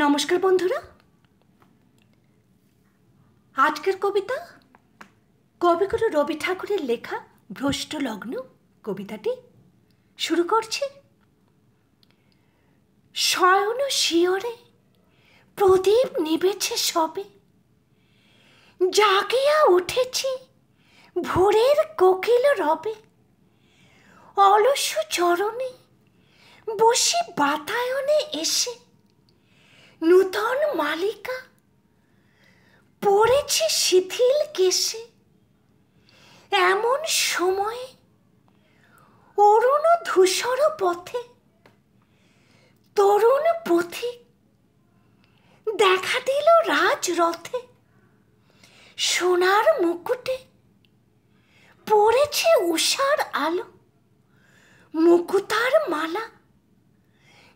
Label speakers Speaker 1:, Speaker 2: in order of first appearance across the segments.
Speaker 1: নমস্কার বন্ধুরা, আজকের কবিতা কবিগুরু রবি ঠাকুরের লেখা ভ্রষ্ট লগ্ন কবিতাটি শুরু করছি। শয়ন শিয়রে প্রদীপ নিবেছে সবে, জাগিয়া উঠেছি ভোরের কোকিল রবে। অলস চরণে বসে বাতায়নে এসে নূতন মালিকা পড়েছে শিথিল কেশে। এমন সময়ে অরুণ ধূসর পথে তরুণ পথিক দেখা দিল রাজরথে। সোনার মুকুটে পড়েছে উষার আলো, মুকুতার মালা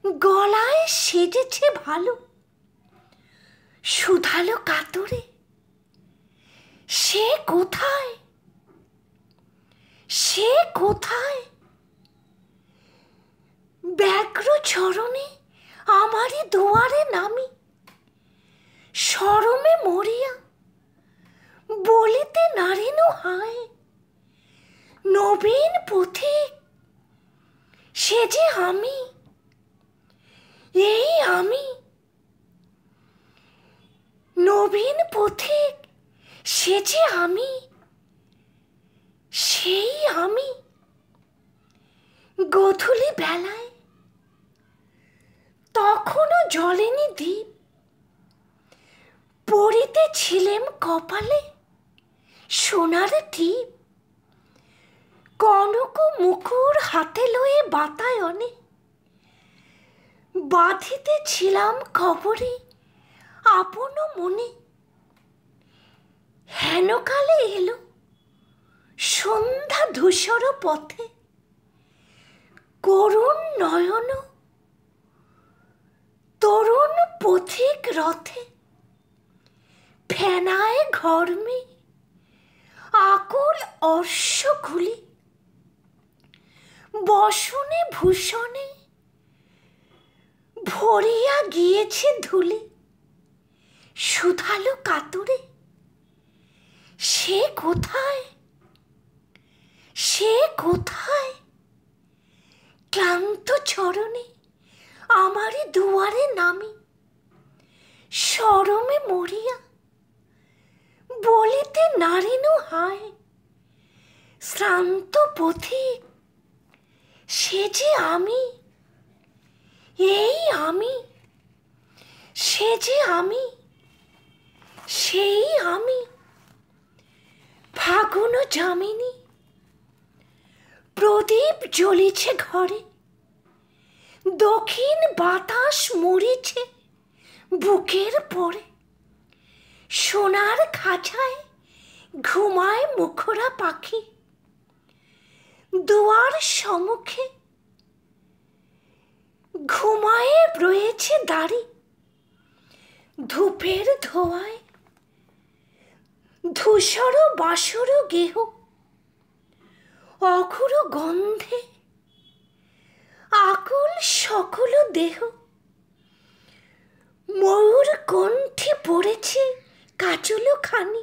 Speaker 1: গলায় সেজেছে ভালো। শুধালো কাতরে সে কোথায়, সে কোথায়? ব্যগ্র চরণে আমারই দুয়ারে নামি, শরমে মরিয়া বলিতে নারিনু হায়। নবীন পথিক সে যে আমি, এই আমি। নবীন পথিক সে যে আমি, সেই আমি। গোধূলি বেলায় তখনও জ্বলেনি দ্বীপ, পরিতেছিলেম কপালে সোনার টিপ। কনক মুকুর হাতে লয়ে বাতায়নে বাঁধিতেছিলাম খবরে আপন মনে। হেনকালে এলো সন্ধ্যা ধূসর পথে, করুণ নয়ন তরুণ পথিক রথে। ফেনায় ঘর্মে আকুল অশ্বকুলি, বসনে ভূষণে ভরিয়া গিয়েছে ধুলি। শুধালো কাতরে সে কোথায়, সে কোথায়? ক্লান্ত চরণে আমারই দুয়ারে নামি, শরমে মরিয়া বলিতে নারিনু হায়। শ্রান্ত পথিক সে যে আমি, এই আমি। সে যে আমি, সেই আমি। ফাগুন যামিনী প্রদীপ জ্বলিছে ঘরে, দক্ষিণ বাতাস মরিছে বুকের পরে। সোনার খাঁচায় ঘুমায় মুখরা পাখি, দুয়ার সম্মুখে ঘুমায়ে রয়েছে দাড়ি। ধূপের ধোঁয়ায় ধূসর বাসর গেহ, অঘুর গন্ধে আকুল সকল দেহ। ময়ূর কণ্ঠে পড়েছে কাচল খানি,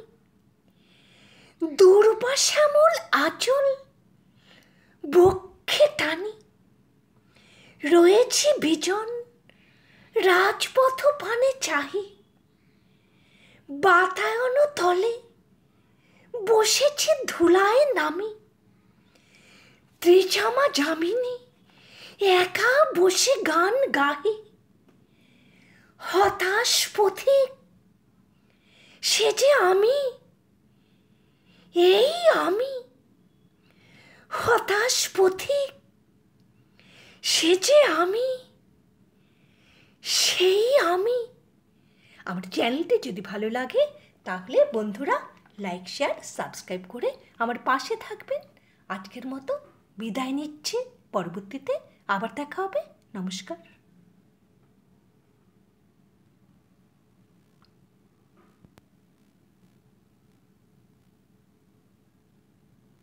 Speaker 1: দুর্বাশ্যামল আঁচল বক্ষে টানি। রয়েছে বিজন রাজপথ পানে চাহি, বাতায়ন তলে বসেছে ধুলায় নামি। ত্রিজামা যামিনী একা বসে গান গাহি, হতাশ পথিক সে যে আমি, এই আমি। হতাশ পথিক সে যে আমি, সেই আমি। আমার চ্যানেলটি যদি ভালো লাগে তাহলে বন্ধুরা লাইক, শেয়ার, সাবস্ক্রাইব করে আমার পাশে থাকবেন। আজকের মতো বিদায় নিচ্ছি, পরবর্তীতে আবার দেখা হবে। নমস্কার।